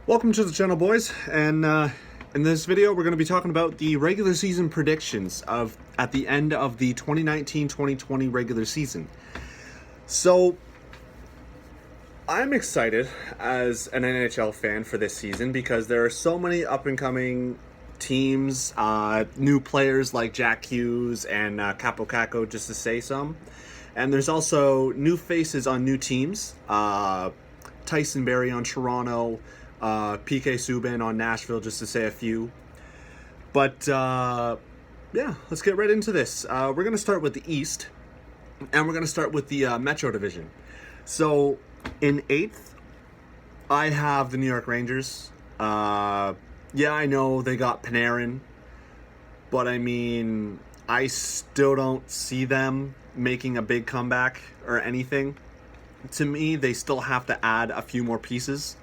Welcome to the channel, boys, and in this video we're going to be talking about the regular season predictions of at the end of the 2019-2020 regular season. So I'm excited as an NHL fan for this season because there are so many up-and-coming teams, new players like Jack Hughes and Capo Caco, just to say some, and there's also new faces on new teams. Tyson Barrie on Toronto, PK Subban on Nashville, just to say a few. But yeah, let's get right into this. We're going to start with the East, and we're going to start with the Metro Division. So in 8th, I have the New York Rangers. Yeah, I know they got Panarin, but I mean, I still don't see them making a big comeback or anything. To me, they still have to add a few more pieces.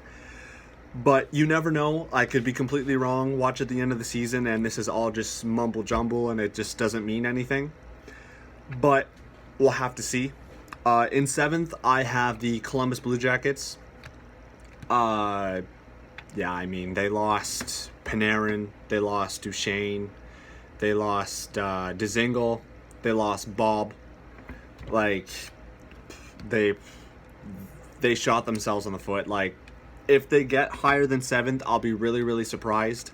But you never know. I could be completely wrong. Watch at the end of the season, and this is all just mumble jumble, and it just doesn't mean anything. But we'll have to see. In 7th, I have the Columbus Blue Jackets. Yeah, I mean, they lost Panarin, they lost Duchesne, they lost Dzingel, they lost Bob. Like, they shot themselves in the foot. Like, if they get higher than 7th, I'll be really, really surprised.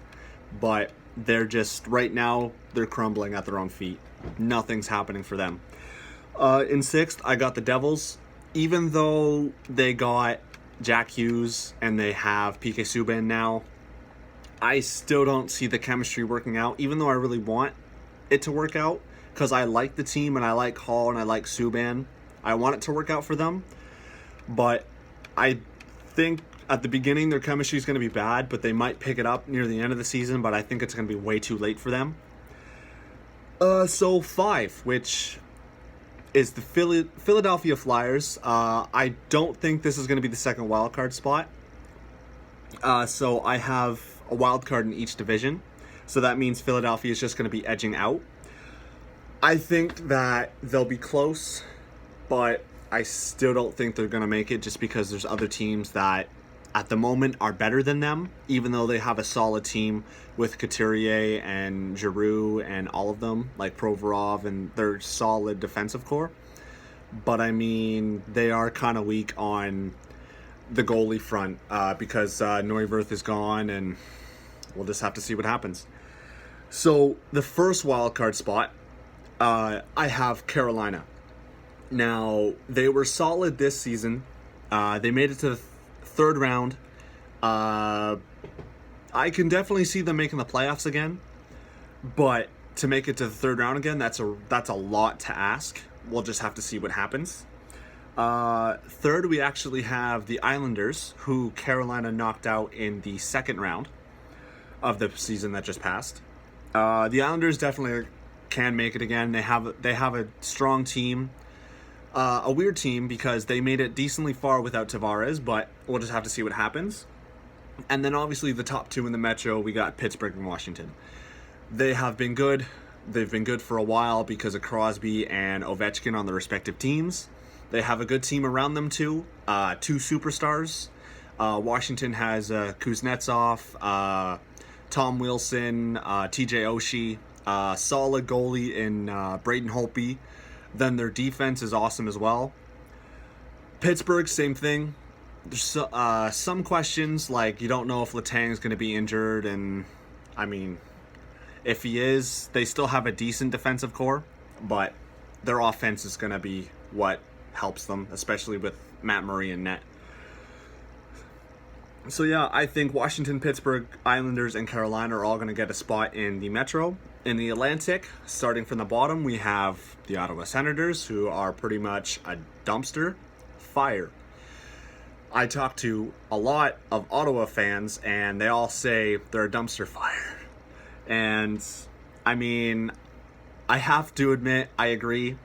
But they're just, right now, they're crumbling at their own feet. Nothing's happening for them. In 6th, I got the Devils. Even though they got Jack Hughes and they have PK Subban now, I still don't see the chemistry working out, even though I really want it to work out, because I like the team and I like Hall and I like Subban. I want it to work out for them. But I think at the beginning their chemistry is going to be bad, but they might pick it up near the end of the season, but I think it's going to be way too late for them. So 5, which is the Philadelphia Flyers. I don't think this is going to be the second wild card spot. So I have a wild card in each division. So that means Philadelphia is just going to be edging out. I think that they'll be close, but I still don't think they're going to make it, just because there's other teams that at the moment are better than them, even though they have a solid team with Couturier and Giroux and all of them, like Provorov, and their solid defensive core. But I mean, they are kind of weak on the goalie front because Neuwirth is gone, and we'll just have to see what happens. So the first wild card spot, I have Carolina. Now, they were solid this season. They made it to the third round. I can definitely see them making the playoffs again. But to make it to the third round again, that's a lot to ask. We'll just have to see what happens. Third, we actually have the Islanders, who Carolina knocked out in the second round of the season that just passed. The Islanders definitely can make it again. They have a strong team. A weird team because they made it decently far without Tavares, but we'll just have to see what happens. And then obviously the top two in the Metro, we got Pittsburgh and Washington. They have been good. They've been good for a while because of Crosby and Ovechkin on the respective teams. They have a good team around them too. 2 superstars. Washington has Kuznetsov, Tom Wilson, TJ Oshie, solid goalie in Braden Holtby. Then their defense is awesome as well. Pittsburgh, same thing. There's some questions, like you don't know if Letang's going to be injured, and I mean, if he is, they still have a decent defensive core, but their offense is going to be what helps them, especially with Matt Murray in net. So yeah, I think Washington, Pittsburgh, Islanders, and Carolina are all going to get a spot in the Metro. In the Atlantic, starting from the bottom, we have the Ottawa Senators, who are pretty much a dumpster fire. I talk to a lot of Ottawa fans, and they all say they're a dumpster fire. And, I mean, I have to admit, I agree.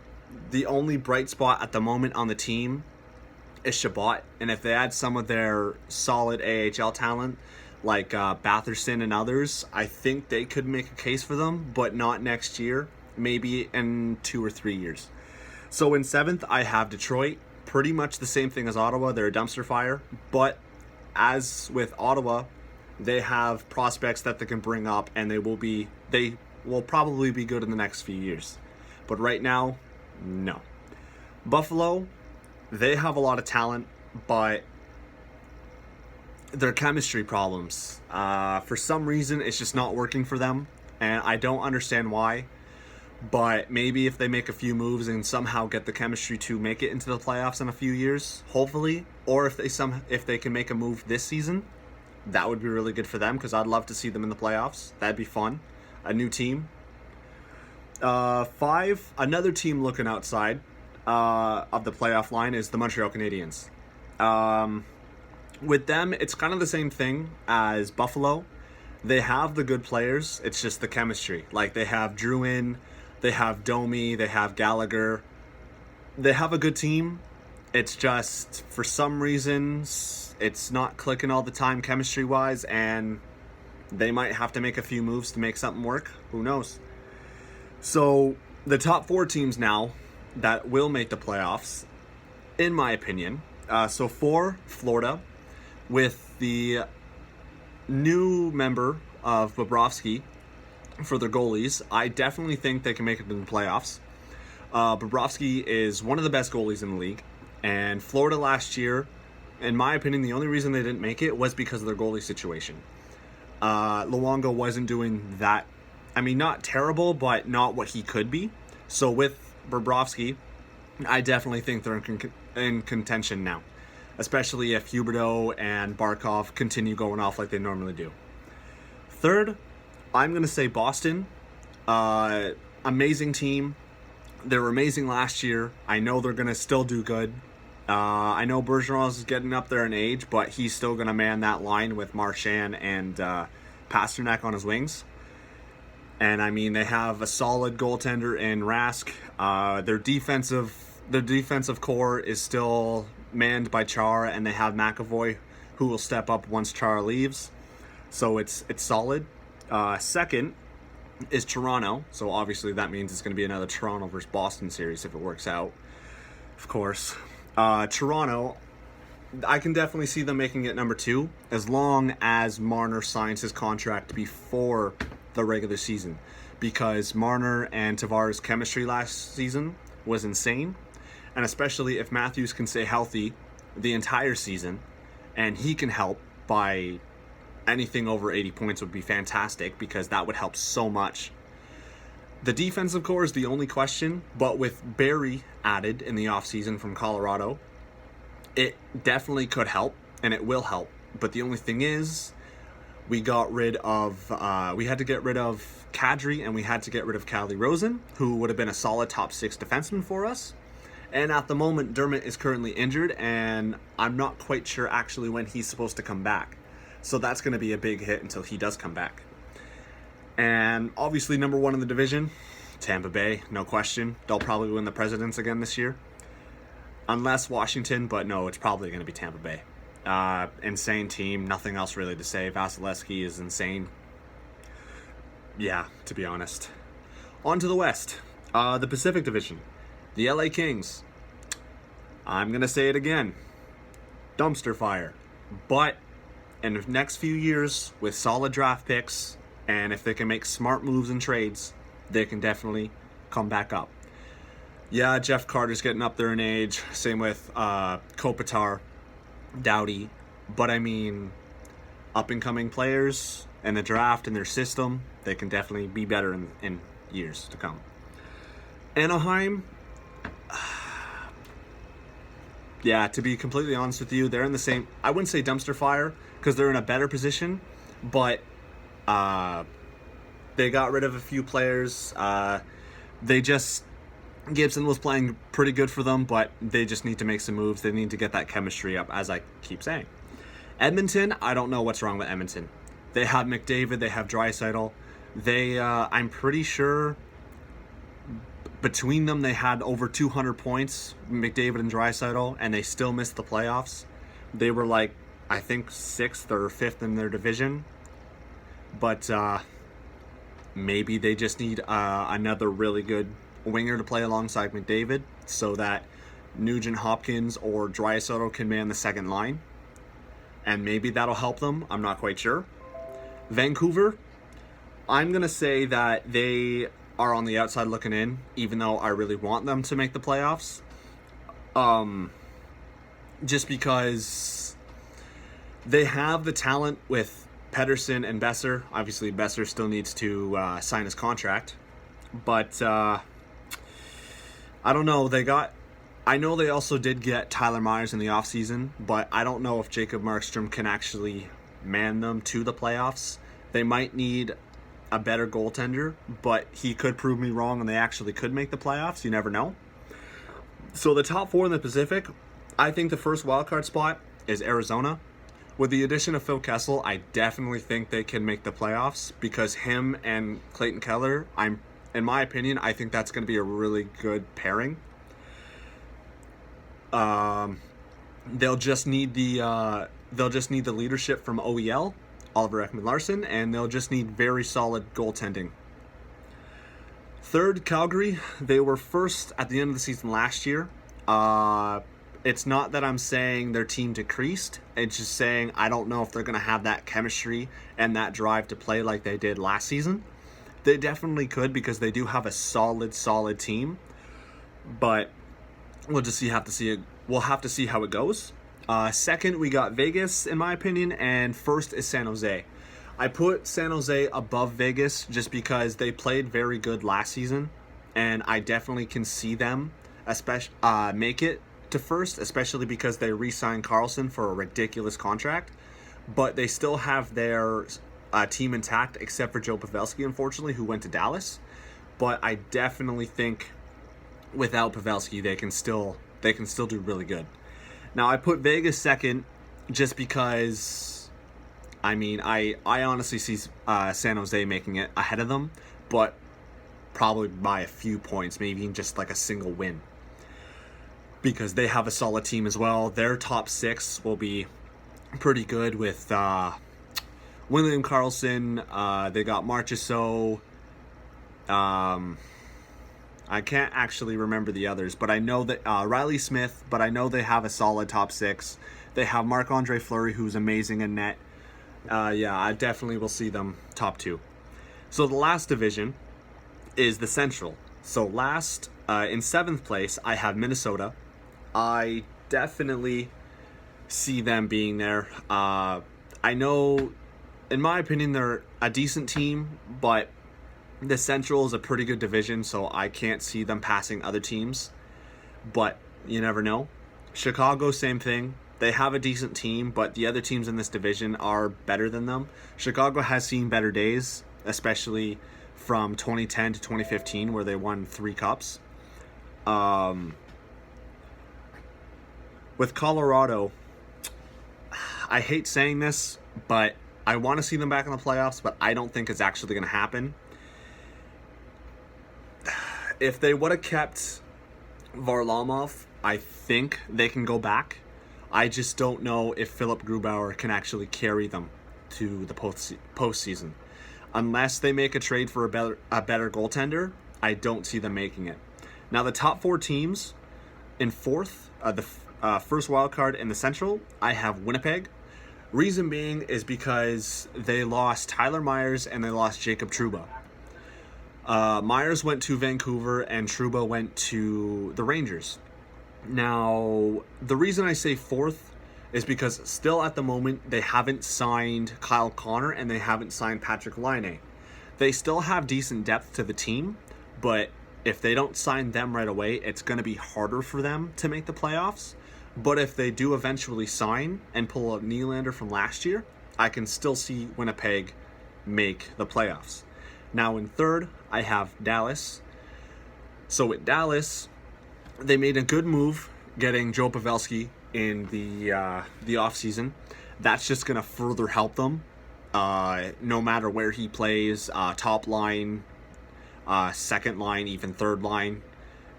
The only bright spot at the moment on the team is Chabot, and if they add some of their solid AHL talent, like Batherson and others, I think they could make a case for them, but not next year, maybe in 2 or 3 years. So in 7th, I have Detroit. Pretty much the same thing as Ottawa. They're a dumpster fire, but as with Ottawa, they have prospects that they can bring up, and they will probably be good in the next few years. But right now, no. Buffalo, they have a lot of talent, but their chemistry problems. For some reason, it's just not working for them, and I don't understand why. But maybe if they make a few moves and somehow get the chemistry to make it into the playoffs in a few years, hopefully, or if they can make a move this season, that would be really good for them, because I'd love to see them in the playoffs. That'd be fun. A new team. 5, another team looking outside of the playoff line is the Montreal Canadiens. With them, it's kind of the same thing as Buffalo. They have the good players. It's just the chemistry. Like, they have Drouin, they have Domi, they have Gallagher. They have a good team. It's just, for some reasons, it's not clicking all the time chemistry-wise, and they might have to make a few moves to make something work. Who knows? So, the top 4 teams now that will make the playoffs, in my opinion. So, 4, Florida, with the new member of Bobrovsky for their goalies. I definitely think they can make it in the playoffs. Bobrovsky is one of the best goalies in the league, and Florida last year, in my opinion, the only reason they didn't make it was because of their goalie situation. Luongo wasn't doing that. I mean, not terrible, but not what he could be. So with Bobrovsky, I definitely think they're in contention now, especially if Huberdeau and Barkov continue going off like they normally do. 3rd, I'm going to say Boston. Amazing team. They were amazing last year. I know they're going to still do good. I know Bergeron is getting up there in age, but he's still going to man that line with Marchand and Pasternak on his wings. And I mean, they have a solid goaltender in Rask. Their defensive core is still manned by Chara, and they have McAvoy, who will step up once Chara leaves. So it's solid. 2nd is Toronto. So obviously that means it's going to be another Toronto versus Boston series if it works out, of course. Toronto, I can definitely see them making it number 2 as long as Marner signs his contract before the regular season, because Marner and Tavares' chemistry last season was insane, and especially if Matthews can stay healthy the entire season and he can help by anything over 80 points would be fantastic, because that would help so much. The defensive core is the only question, but with Barry added in the offseason from Colorado, it definitely could help, and it will help. But the only thing is, we had to get rid of Kadri, and we had to get rid of Calle Rosen, who would have been a solid top 6 defenseman for us. And at the moment, Dermott is currently injured, and I'm not quite sure actually when he's supposed to come back. So that's going to be a big hit until he does come back. And obviously, number 1 in the division, Tampa Bay, no question. They'll probably win the Presidents again this year. Unless Washington, but no, it's probably going to be Tampa Bay. Insane team, nothing else really to say. Vasilevsky is insane. Yeah, to be honest. On to the West. The Pacific Division. The LA Kings. I'm going to say it again. Dumpster fire. But in the next few years, with solid draft picks, and if they can make smart moves and trades, they can definitely come back up. Yeah, Jeff Carter's getting up there in age. Same with Kopitar, Doughty. But I mean, up-and-coming players in the draft and their system, they can definitely be better in years to come. Anaheim, yeah, to be completely honest with you, they're in the same, I wouldn't say dumpster fire, because they're in a better position, but they got rid of a few players. Gibson was playing pretty good for them, but they just need to make some moves. They need to get that chemistry up, as I keep saying. Edmonton, I don't know what's wrong with Edmonton. They have McDavid, they have Draisaitl. I'm pretty sure between them they had over 200 points, McDavid and Draisaitl, and they still missed the playoffs. They were I think 6th or 5th in their division. But maybe they just need another really good winger to play alongside McDavid so that Nugent Hopkins or Draisaitl can man the second line. and maybe that'll help them. I'm not quite sure. Vancouver, I'm going to say that they are on the outside looking in, even though I really want them to make the playoffs. Just because they have the talent with Pedersen and Besser. Obviously, Besser still needs to sign his contract. But I don't know. I know they also did get Tyler Myers in the offseason, but I don't know if Jacob Markstrom can actually man them to the playoffs. They might need a better goaltender, but he could prove me wrong and they actually could make the playoffs. You never know. So the top 4 in the Pacific, I think the first wildcard spot is Arizona. With the addition of Phil Kessel, I definitely think they can make the playoffs because him and Clayton Keller, in my opinion, I think that's going to be a really good pairing. They'll just need the leadership from OEL, Oliver Ekman-Larsson, and they'll just need very solid goaltending. Third, Calgary. They were first at the end of the season last year. It's not that I'm saying their team decreased. It's just saying I don't know if they're going to have that chemistry and that drive to play like they did last season. They definitely could because they do have a solid team. But we'll have to see how it goes. Second, we got Vegas, in my opinion, and first is San Jose. I put San Jose above Vegas just because they played very good last season, and I definitely can see them make it to first, especially because they re-signed Carlson for a ridiculous contract, but they still have their team intact except for Joe Pavelski, unfortunately, who went to Dallas. But I definitely think without Pavelski, they can still do really good. Now, I put Vegas second just because, I honestly see San Jose making it ahead of them, but probably by a few points, maybe even just like a single win. Because they have a solid team as well. Their top 6 will be pretty good with William Karlsson. They got Marchessault. I can't actually remember the others, but I know that Riley Smith, but I know they have a solid top 6. They have Marc-Andre Fleury, who's amazing in net. I definitely will see them top 2. So the last division is the Central. So last, in 7th place, I have Minnesota. I definitely see them being there. I know, in my opinion, they're a decent team, but the Central is a pretty good division, so I can't see them passing other teams. But you never know. Chicago, same thing. They have a decent team, but the other teams in this division are better than them. Chicago has seen better days, especially from 2010 to 2015, where they won 3 cups. With Colorado, I hate saying this, but I want to see them back in the playoffs, but I don't think it's actually going to happen. If they would have kept Varlamov, I think they can go back. I just don't know if Philip Grubauer can actually carry them to the postseason. Unless they make a trade for a better goaltender, I don't see them making it. Now, the top 4 teams in fourth, the first wild card in the Central, I have Winnipeg. Reason being is because they lost Tyler Myers and they lost Jacob Trouba. Myers went to Vancouver and Trouba went to the Rangers. Now, the reason I say fourth is because still at the moment they haven't signed Kyle Connor and they haven't signed Patrick Laine. They still have decent depth to the team, but if they don't sign them right away, it's going to be harder for them to make the playoffs. But if they do eventually sign and pull a Nylander from last year, I can still see Winnipeg make the playoffs. Now in third, I have Dallas. So with Dallas, they made a good move getting Joe Pavelski in the offseason. That's just going to further help them. No matter where he plays, top line, second line, even third line,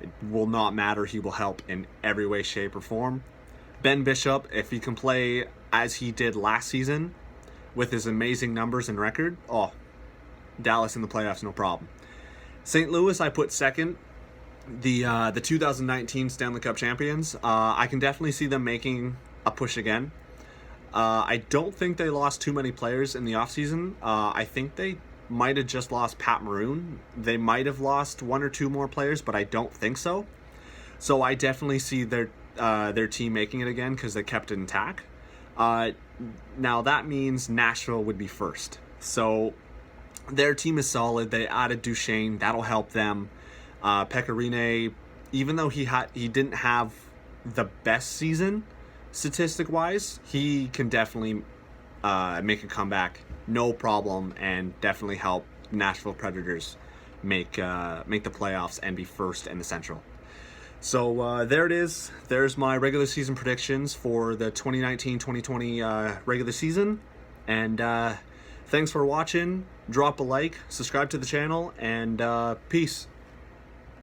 it will not matter. He will help in every way, shape, or form. Ben Bishop, if he can play as he did last season with his amazing numbers and record, Dallas in the playoffs, no problem. St. Louis, I put second. The 2019 Stanley Cup champions. I can definitely see them making a push again. I don't think they lost too many players in the offseason. I think they might have just lost Pat Maroon. They might have lost one or two more players, but I don't think so. So I definitely see their team making it again because they kept it intact. Now that means Nashville would be first. So their team is solid. They added Duchesne. That'll help them. Pekka Rinne, even though he didn't have the best season statistic-wise, he can definitely make a comeback, no problem, and definitely help Nashville Predators make the playoffs and be first in the Central. So there it is. There's my regular season predictions for the 2019-2020 regular season. And thanks for watching. Drop a like, subscribe to the channel, and peace.